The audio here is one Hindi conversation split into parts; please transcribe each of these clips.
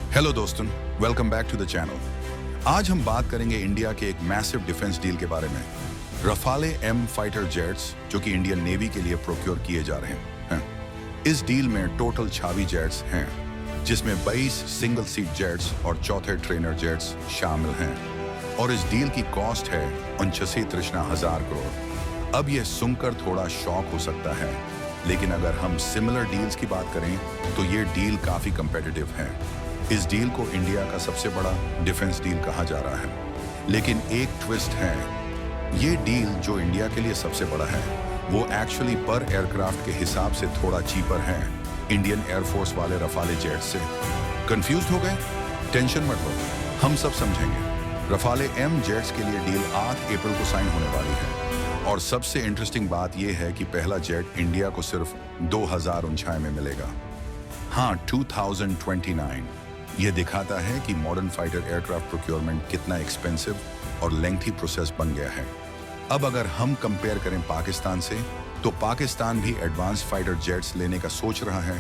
हेलो दोस्तों, welcome back to the channel. आज हम बात करेंगे इंडिया के एक मैसिव डिफेंस डील के बारे में। रफाले एम फाइटर जेट्स जो कि इंडियन नेवी के लिए प्रोक्योर किए जा रहे हैं। इस डील में टोटल 26 जेट्स हैं, जिसमें 22 सिंगल सीट जेट्स और चौथे ट्रेनर जेट्स शामिल हैं। और इस डील की कॉस्ट है 89,53,000 करोड़। अब यह सुनकर थोड़ा शॉक हो सकता है, लेकिन अगर हम सिमिलर डील्स की बात करें तो ये डील काफी कंपेटिटिव है। इस डील को इंडिया का सबसे बड़ा डिफेंस डील कहा जा रहा है, लेकिन एक ट्विस्ट है। ये डील जो इंडिया के लिए सबसे बड़ा है, वो एक्चुअली पर एयरक्राफ्ट के हिसाब से थोड़ा चीपर है इंडियन एयरफोर्स वाले रफाले जेट से। कंफ्यूज हो गए? टेंशन मत लो, हम सब समझेंगे। रफाले एम जेट्स के लिए डील 8 अप्रैल को साइन होने वाली है, और सबसे इंटरेस्टिंग बात यह है कि पहला जेट इंडिया को सिर्फ 2049 में मिलेगा। हाँ, 2029। ये दिखाता है कि मॉडर्न फाइटर एयरक्राफ्ट प्रोक्योरमेंट कितना एक्सपेंसिव और लेंथी प्रोसेस बन गया है। अब अगर हम कंपेयर करें पाकिस्तान से, तो पाकिस्तान भी एडवांस फाइटर जेट्स लेने का सोच रहा है।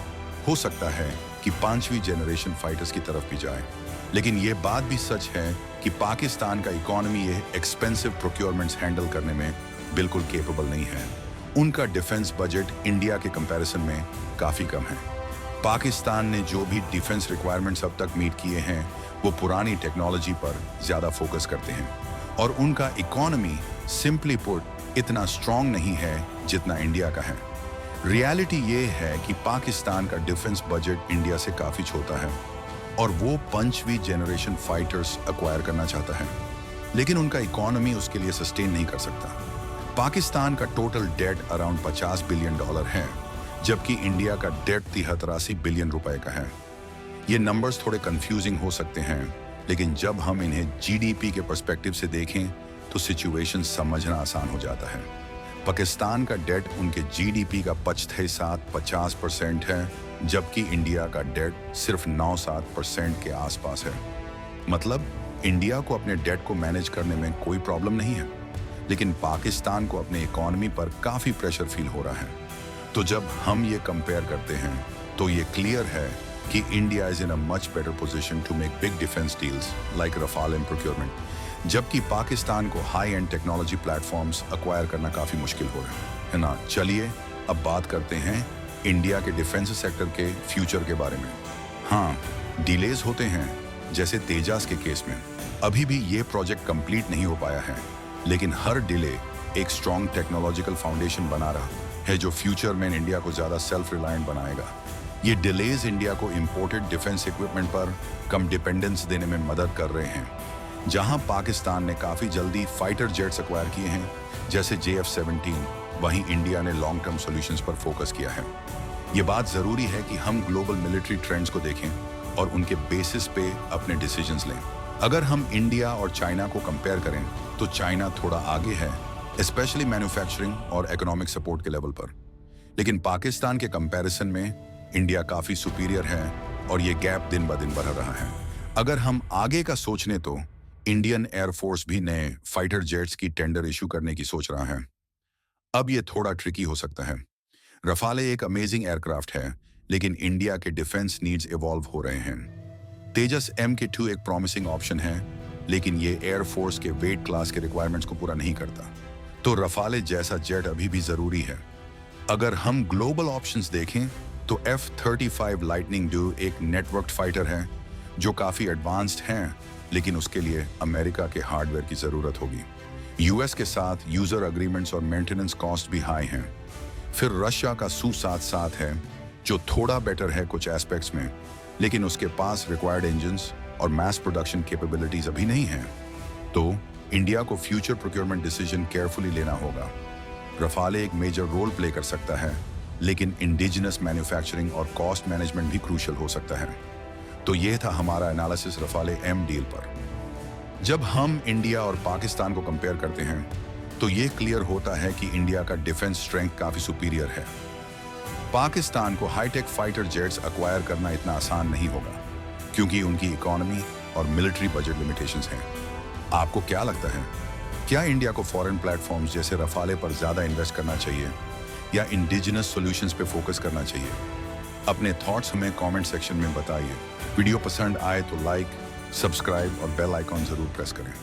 हो सकता है कि 5वीं जनरेशन फाइटर्स की तरफ भी जाए, लेकिन ये बात भी सच है कि पाकिस्तान का इकोनॉमी ये एक्सपेंसिव प्रोक्योरमेंट्स हैंडल करने में बिल्कुल केपेबल नहीं है। उनका डिफेंस बजट इंडिया के कंपैरिजन में काफी कम है। पाकिस्तान ने जो भी डिफेंस रिक्वायरमेंट्स अब तक मीट किए हैं, वो पुरानी टेक्नोलॉजी पर ज्यादा फोकस करते हैं, और उनका इकोनॉमी सिंपली पुट इतना स्ट्रांग नहीं है जितना इंडिया का है। रियलिटी ये है कि पाकिस्तान का डिफेंस बजट इंडिया से काफी छोटा है, और वो 5वीं जनरेशन फाइटर्स एक्वायर करना चाहता है, लेकिन उनका इकोनॉमी उसके लिए सस्टेन नहीं कर सकता। पाकिस्तान का टोटल डेट अराउंड $50 बिलियन है, जबकि इंडिया का डेट 83 बिलियन रुपए का है। ये नंबर्स थोड़े कंफ्यूजिंग हो सकते हैं, लेकिन जब हम इन्हें जीडीपी के पर्सपेक्टिव से देखें तो सिचुएशन समझना आसान हो जाता है। पाकिस्तान का डेट उनके जीडीपी का 50% है, जबकि इंडिया का डेट सिर्फ 9-7% के आसपास है। मतलब इंडिया को अपने डेट को मैनेज करने में कोई प्रॉब्लम नहीं है, लेकिन पाकिस्तान को अपने इकोनॉमी पर काफी प्रेशर फील हो रहा है। तो जब हम ये कंपेयर करते हैं तो ये क्लियर है कि India is in a much better position to make big defence deals like Rafale and procurement, जबकि पाकिस्तान को high end technology platforms acquire करना काफी मुश्किल हो रहा है ना। चलिए अब बात करते हैं इंडिया के डिफेंस सेक्टर के फ्यूचर के बारे में। हाँ, डिलेज होते हैं, जैसे तेजास के केस में। अभी भी ये प्रोजेक्ट कंप्लीट नहीं हो पाया है, लेकिन हर डिले एक स्ट्रॉन्ग टेक्नोलॉजिकल फाउंडेशन बना रहा है, जो फ्यूचर में इंडिया को ज्यादा सेल्फ रिलायंट बनाएगा। ये डिलेज इंडिया को इंपोर्टेड डिफेंस इक्विपमेंट पर कम डिपेंडेंस देने में मदद कर रहे हैं। जहां पाकिस्तान ने काफी जल्दी फाइटर जेट्स एक्वायर किए हैं, जैसे JF-17, वहीं इंडिया ने लॉन्ग टर्म सॉल्यूशंस पर फोकस किया है। ये बात जरूरी है कि हम ग्लोबल मिलिट्री ट्रेंड्स को देखें और उनके बेसिस पे अपने डिसीजंस लें। अगर हम इंडिया और चाइना को कंपेयर करें तो चाइना थोड़ा आगे है, स्पेशली मैन्युफैक्चरिंग और इकोनॉमिक सपोर्ट के लेवल पर, लेकिन पाकिस्तान के कंपैरिजन में इंडिया काफी सुपीरियर है, और ये गैप दिन ब दिन बढ़ रहा है। अगर हम आगे का सोचने तो इंडियन एयरफोर्स भी नए फाइटर जेट्स की टेंडर इशू करने की सोच रहा है। अब ये थोड़ा ट्रिकी हो सकता है। रफाले एक अमेजिंग एयरक्राफ्ट है, लेकिन इंडिया के डिफेंस नीड्स इवॉल्व हो रहे हैं। तेजस MK2 एक प्रॉमिसिंग ऑप्शन है, लेकिन ये एयरफोर्स के वेट क्लास के रिक्वायरमेंट्स को पूरा नहीं करता। तो रफाले जैसा जेट अभी भी जरूरी है। अगर हम ग्लोबल ऑप्शंस देखें तो F-35 लाइटनिंग ड्यू एक नेटवर्क्ड फाइटर है जो काफी एडवांस्ड हैं, लेकिन उसके लिए अमेरिका के हार्डवेयर की जरूरत होगी। यूएस के साथ यूजर एग्रीमेंट्स और मेंटेनेंस कॉस्ट भी हाई हैं। फिर रशिया का Su-77 है, जो थोड़ा बेटर है कुछ एस्पेक्ट्स में, लेकिन उसके पास रिक्वायर्ड इंजन्स और मास प्रोडक्शन कैपेबिलिटीज अभी नहीं है। तो इंडिया को फ्यूचर प्रोक्योरमेंट डिसीजन केयरफुली लेना होगा। रफाले एक मेजर रोल प्ले कर सकता है, लेकिन इंडिजिनस मैन्युफैक्चरिंग और कॉस्ट मैनेजमेंट भी क्रूशियल हो सकता है। तो ये था हमारा एनालिसिस रफाले एम डील पर। जब हम इंडिया और पाकिस्तान को कंपेयर करते हैं तो ये क्लियर होता है कि इंडिया का डिफेंस स्ट्रेंथ काफी सुपीरियर है। पाकिस्तान को हाईटेक फाइटर जेट्स एक्वायर करना इतना आसान नहीं होगा, क्योंकि उनकी इकोनॉमी और मिलिट्री बजट लिमिटेशंस हैं। आपको क्या लगता है, क्या इंडिया को फॉरेन प्लेटफॉर्म्स जैसे रफाले पर ज्यादा इन्वेस्ट करना चाहिए या इंडिजिनस सॉल्यूशंस पे फोकस करना चाहिए? अपने थॉट्स हमें कमेंट सेक्शन में बताइए। वीडियो पसंद आए तो लाइक, सब्सक्राइब और बेल आइकॉन जरूर प्रेस करें।